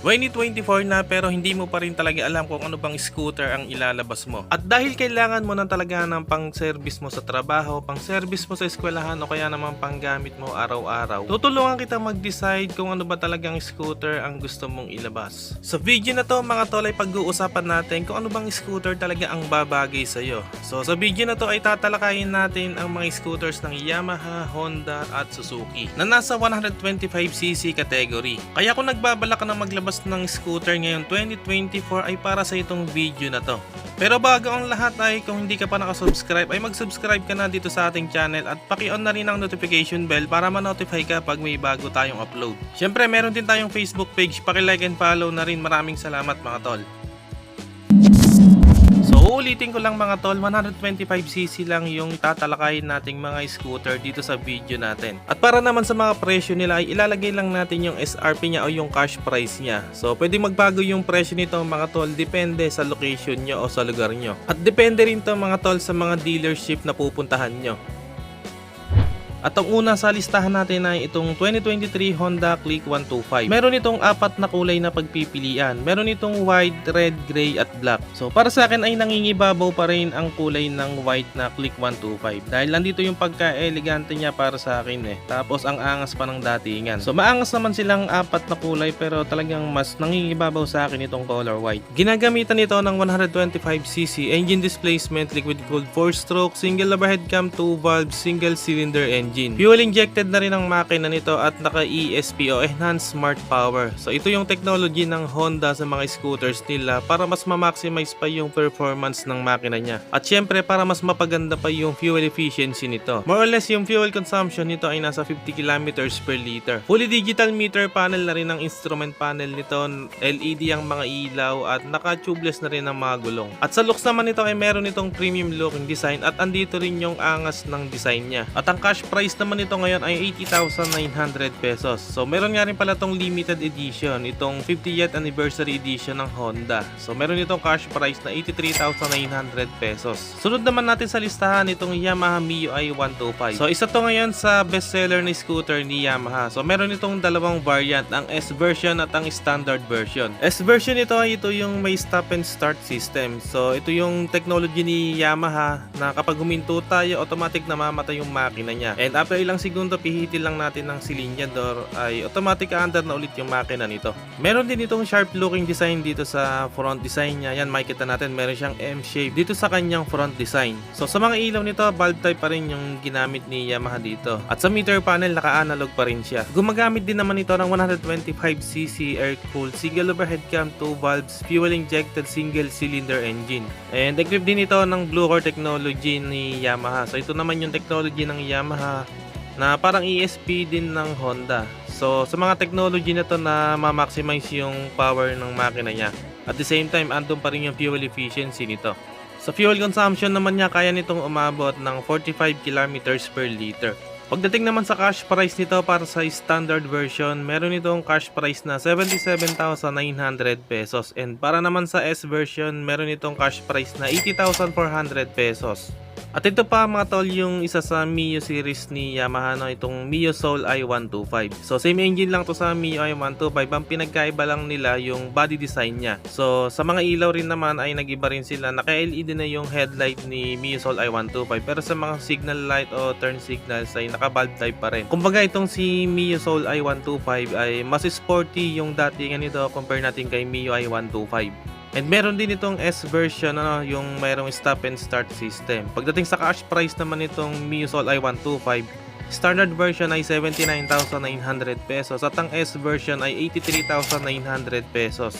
2024 na pero hindi mo pa rin talaga alam kung ano bang scooter ang ilalabas mo. At dahil kailangan mo ng talaga ng pang-service mo sa trabaho, pang-service mo sa eskwelahan o kaya naman pang-gamit mo araw-araw, tutulungan kita mag-decide kung ano ba talagang scooter ang gusto mong ilabas. Sa video na to mga tol ay pag-uusapan natin kung ano bang scooter talaga ang babagay sa'yo. So sa video na to ay tatalakayin natin ang mga scooters ng Yamaha, Honda at Suzuki na nasa 125cc category. Kaya kung nagbabalak ka na maglabas ng scooter ngayon 2024 ay para sa itong video na to. Pero bago ang lahat ay kung hindi ka pa nakasubscribe ay mag-subscribe ka na dito sa ating channel at paki-on na rin ang notification bell para ma-notify ka pag may bago tayong upload. Syempre meron din tayong Facebook page, paki-like and follow na rin. Maraming salamat mga tol. So uulitin ko lang mga tol, 125cc lang yung tatalakayin nating mga scooter dito sa video natin. At para naman sa mga presyo nila ay ilalagay lang natin yung SRP niya o yung cash price niya. So pwede magbago yung presyo nito mga tol, depende sa location nyo o sa lugar nyo. At depende rin to mga tol sa mga dealership na pupuntahan nyo. At ang una sa listahan natin ay itong 2023 Honda Click 125. Meron itong apat na kulay na pagpipilian. Meron itong white, red, gray at black. So para sa akin ay nangingibabaw pa rin ang kulay ng white na Click 125. Dahil nandito yung pagka-elegante niya para sa akin eh. Tapos ang angas pa ng datingan. So maangas naman silang apat na kulay pero talagang mas nangingibabaw sa akin itong color white. Ginagamitan ito ng 125cc engine displacement, liquid cooled 4-stroke, single overhead cam, 2-valve, single cylinder engine. Fuel injected na rin ang makina nito at naka ESP o Enhanced Smart Power. So ito yung technology ng Honda sa mga scooters nila para mas ma-maximize pa yung performance ng makina niya. At syempre para mas mapaganda pa yung fuel efficiency nito. More or less yung fuel consumption nito ay nasa 50 kilometers per liter. Fully digital meter panel na rin ang instrument panel nito. LED ang mga ilaw at naka-tubeless na rin ang mga gulong. At sa looks naman nito ay meron itong premium looking design at andito rin yung angas ng design niya. At ang cash price naman nito ngayon ay 80,900 pesos. So meron nga rin pala tong limited edition, itong 50th anniversary edition ng Honda. So meron itong cash price na 83,900 pesos. Sunod naman natin sa listahan itong Yamaha MIUI 125. So isa to ngayon sa bestseller na scooter ni Yamaha. So meron itong dalawang variant, ang S version at ang standard version. S version ito ay ito yung may stop and start system. So ito yung technology ni Yamaha na kapag huminto tayo automatic namamatay yung makina niya. And after ilang segundo pihitin lang natin ng silinyador ay automatic under na ulit yung makina nito. Meron din itong sharp looking design dito sa front design niya. Yan makikita natin meron siyang M-shape dito sa kanyang front design. So sa mga ilaw nito bulb type pa rin yung ginamit ni Yamaha dito. At sa meter panel naka-analog pa rin siya. Gumagamit din naman ito ng 125cc air-cooled single overhead cam, 2 valves, fuel injected single cylinder engine. And equipped din ito ng Blue Core technology ni Yamaha. So ito naman yung technology ng Yamaha na parang ESP din ng Honda. So sa mga technology na to na ma-maximize yung power ng makina niya. At the same time andun pa rin yung fuel efficiency nito. Sa fuel consumption naman niya kaya nitong umabot ng 45 kilometers per liter. Pagdating naman sa cash price nito para sa standard version, meron itong cash price na 77,900 pesos. And para naman sa S version, meron itong cash price na 80,400 pesos. At ito pa mga tol yung isa sa Mio series ni Yamaha, no, itong Mio Soul i125. So same engine lang to sa Mio i125, ang pinagkaiba lang nila yung body design niya. So sa mga ilaw rin naman ay nag-iba rin sila, naka-LED na yung headlight ni Mio Soul i125 pero sa mga signal light o turn signals ay naka-bulb type pa rin. Kumbaga itong si Mio Soul i125 ay mas sporty yung datingan nito compare natin kay Mio i125. And meron din itong S version, yung mayroong stop and start system. Pagdating sa cash price naman itong Mio Soul i125, standard version ay 79,900 pesos at ang S version ay 83,900 pesos.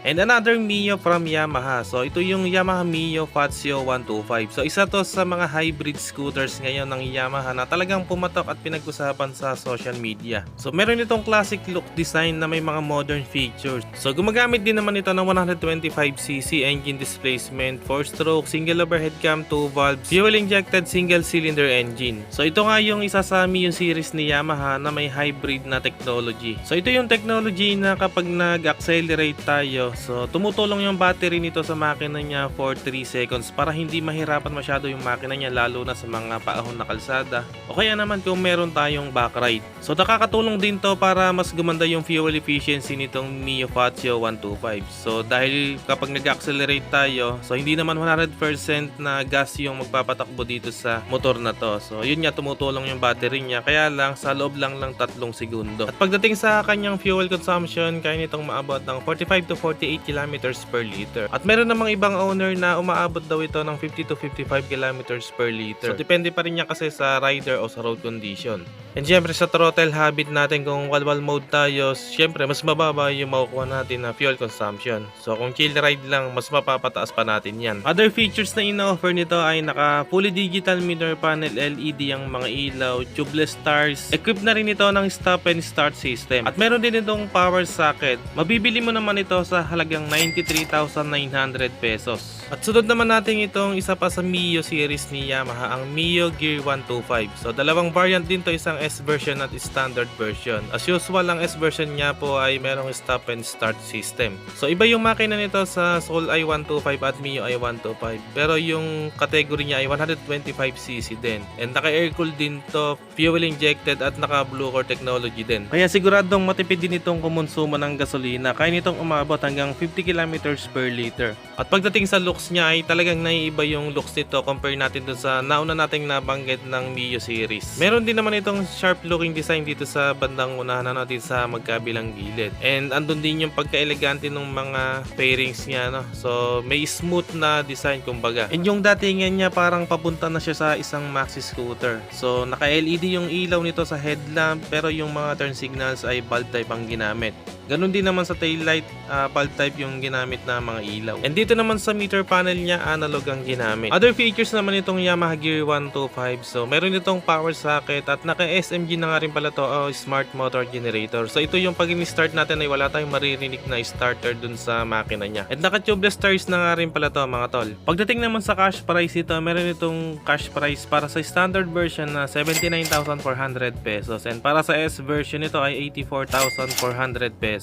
And another Mio from Yamaha. So ito yung Yamaha Mio Fazio 125. So isa to sa mga hybrid scooters ngayon ng Yamaha na talagang pumatok at pinag-usapan sa social media. So meron itong classic look design na may mga modern features. So gumagamit din naman ito ng 125cc engine displacement, 4-stroke, single overhead cam, 2 valves, fuel injected single cylinder engine. So ito nga yung isa sa Mio series ni Yamaha na may hybrid na technology. So ito yung technology na kapag nag-accelerate tayo dito. So tumutulong yung battery nito sa makina niya for 3 seconds para hindi mahirapan masyado yung makina niya, lalo na sa mga paahon na kalsada o kaya naman kung meron tayong back ride. So nakakatulong din to para mas gumanda yung fuel efficiency nitong Mio Fazio 125. So dahil kapag nag-accelerate tayo, so hindi naman 100% na gas yung magpapatakbo dito sa motor na to. So yun nga, tumutulong yung battery niya, kaya lang sa loob lang 3 segundo. At pagdating sa kanyang fuel consumption, kaya nitong maabot ng 45 to 48 kilometers per liter. At meron namang ibang owner na umaabot daw ito ng 50 to 55 kilometers per liter. So depende pa rin niya kasi sa rider o sa road condition. And syempre sa throttle habit natin, kung walwal mode tayo, syempre mas mababa yung makukuha natin na fuel consumption. So kung chill ride lang, mas mapapataas pa natin yan. Other features na ino-offer nito ay naka fully digital mirror panel LED ang mga ilaw, tubeless stars, equipped na rin ito ng stop and start system. At meron din itong power socket. Mabibili mo naman ito sa halagang 93,900 pesos. At sunod naman natin itong isa pa sa Mio series ni Yamaha, ang Mio Gear 125. So dalawang variant din to, isang S version at standard version. As usual, ang S version niya po ay merong stop and start system. So iba yung makina nito sa Soul i125 at Mio i125. Pero yung category niya ay 125cc din. And naka-air-cooled din to, fuel injected at naka-blue core technology din. Kaya siguradong matipid din itong kumonsumo ng gasolina. Kaya nitong umabot hanggang 50 kilometers per liter. At pagdating sa looks niya ay talagang naiiba yung looks nito compare natin dun sa nauna nating nabanggit ng Mio series. Meron din naman itong sharp looking design dito sa bandang unahan natin sa magkabilang gilid. And andun din yung pagka-elegante ng mga fairings niya, no? So may smooth na design kumbaga. And yung datingan niya parang papunta na siya sa isang maxi scooter. So naka-LED yung ilaw nito sa headlamp, pero yung mga turn signals ay bulb type ang ginamit. Ganun din naman sa taillight, bulb type yung ginamit na mga ilaw. And dito naman sa meter panel niya, analog ang ginamit. Other features naman itong Yamaha Gear 125. So meron itong power socket at naka-SMG na nga rin pala to, smart motor generator. So ito yung pag in-start natin ay wala tayong maririnig na starter dun sa makina niya. And naka-tubeless tires na nga rin pala to, mga tol. Pagdating naman sa cash price ito, meron itong cash price para sa standard version na 79,400 pesos. And para sa S version ito ay 84,400 pesos.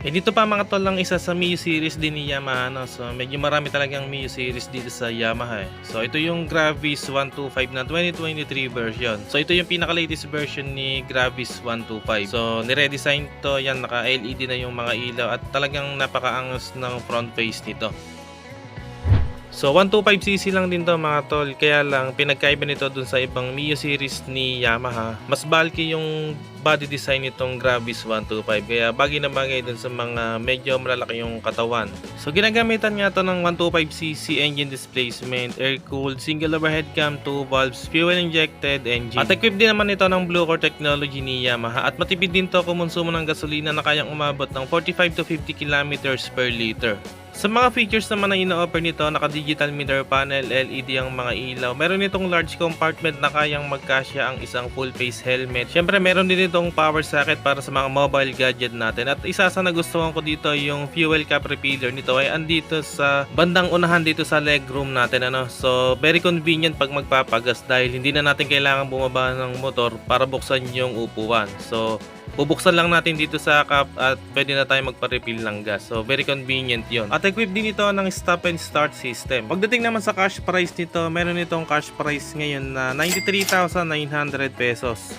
Eh dito pa mga tol, lang isa sa Mio series din ni Yamaha, no? So medyo marami talagang Mio series dito sa Yamaha, eh. So ito yung Gravis 125 na 2023 version. So ito yung pinaka-latest version ni Gravis 125. So niredesign to, yan, naka-LED na yung mga ilaw at talagang napakaangas ng front face nito. So 125cc lang din to mga tol, kaya lang pinagkaiba nito dun sa ibang Mio series ni Yamaha. Mas bulky yung body design nitong Gravis 125, kaya bagay na bagay dun sa mga medyo malalaki yung katawan. So ginagamitan nga to ng 125cc engine displacement, air-cooled, single overhead cam, 2 valves, fuel injected engine. At equipped din naman ito ng Blue Core technology ni Yamaha at matipid din to kumonsumo ng gasolina na kayang umabot ng 45 to 50 kilometers per liter. Sa mga features naman na ino-offer nito, naka-digital mirror panel, LED ang mga ilaw. Meron itong large compartment na kayang magkasya ang isang full face helmet. Syempre meron din itong power socket para sa mga mobile gadget natin. At isa sa nagustuhan ko dito, yung fuel cap refiller nito ay andito sa bandang unahan dito sa legroom natin, ano. So very convenient pag magpapagas dahil hindi na natin kailangan bumaba ng motor para buksan yung upuan. So bubuksan lang natin dito sa cap at pwede na tayo magpa-refill ng gas. So very convenient yon. At equipped din ito ng stop and start system. Pagdating naman sa cash price nito, meron itong cash price ngayon na 93,900 pesos.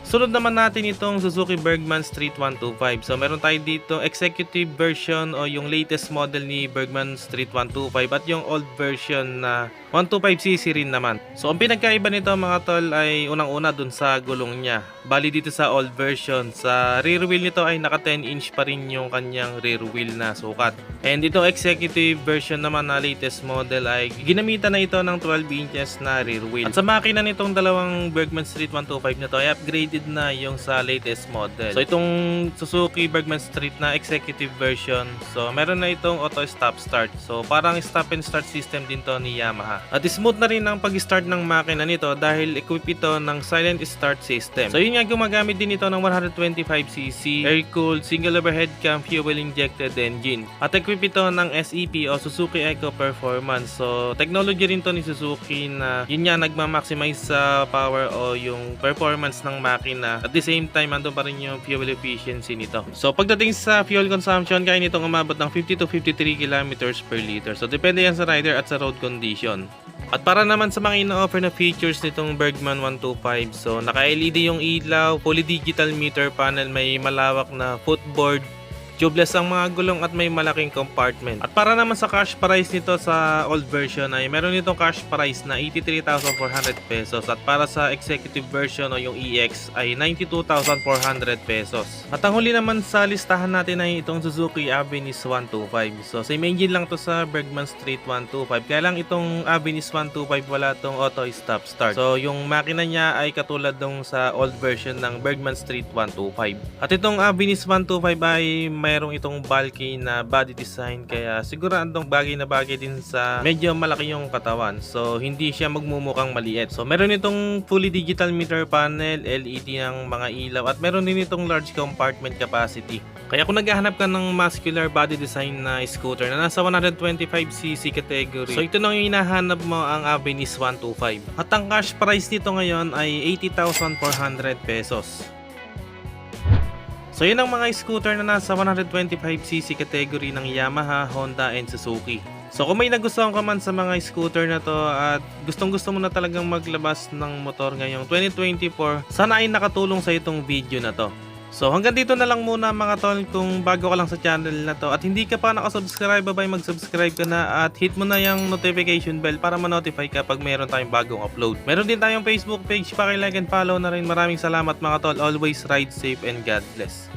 Sunod naman natin itong Suzuki Bergman Street 125. So meron tayo dito executive version o yung latest model ni Bergman Street 125 at yung old version na 125cc rin naman. So ang pinagkaiba nito mga tol ay unang-una dun sa gulong niya. Bali dito sa old version, sa rear wheel nito ay naka 10 inch pa rin yung kanyang rear wheel na sukat. And dito executive version naman na latest model ay ginamitan na ito ng 12 inches na rear wheel. At sa makina nitong dalawang Bergman Street 125 na to ay upgraded na yung sa latest model. So itong Suzuki Bergman Street na executive version, so meron na itong auto stop start. So parang stop and start system din to ni Yamaha. At smooth na rin ang pag-start ng makina nito dahil equip ito ng silent start system. So yun nga, nga gumagamit din ito ng 125cc air-cooled single overhead cam fuel injected engine. At equip ito ng SEP o Suzuki Eco Performance. So technology rin to ni Suzuki na yun nga nagma-maximize sa power o yung performance ng makina. At the same time andun pa rin yung fuel efficiency nito. So pagdating sa fuel consumption, kaya nitong umabot ng 50 to 53 kilometers per liter. So depende yan sa rider at sa road condition. At para naman sa mga ino-offer na features nitong Bergman 125, so naka-LED yung ilaw, fully digital meter panel, may malawak na footboard, tubeless ang mga gulong at may malaking compartment. At para naman sa cash price nito sa old version ay meron nitong cash price na 83,400 pesos at para sa executive version o yung EX ay 92,400 pesos. At ang huli naman sa listahan natin ay itong Suzuki Avinis 125. So same engine lang to sa Bergman Street 125. Kaya lang itong Avinis 125 wala tong auto stop start. So yung makina niya ay katulad nung sa old version ng Bergman Street 125. At itong Avinis 125 ay mayroong itong bulky na body design kaya siguradong bagay na bagay din sa medyo malaki yung katawan. So hindi siya magmumukhang maliit. So meron itong fully digital meter panel, LED ng mga ilaw at meron din itong large compartment capacity. Kaya kung naghahanap ka ng muscular body design na scooter na nasa 125cc category, so ito nang hinahanap mo ang Avinis 125. At ang cash price nito ngayon ay 80,400 pesos. So yun ang mga scooter na nasa 125cc category ng Yamaha, Honda, and Suzuki. So kung may nagustuhan ka man sa mga scooter na to at gustong gusto mo na talagang maglabas ng motor ngayong 2024, sana ay nakatulong sa itong video na to. So hanggang dito na lang muna mga tol. Kung bago ka lang sa channel na to at hindi ka pa nakasubscribe, babay mag-subscribe ka na at hit mo na yung notification bell para ma-notify ka pag meron tayong bagong upload. Meron din tayong Facebook page, paki-like and follow na rin. Maraming salamat mga tol. Always ride safe and God bless.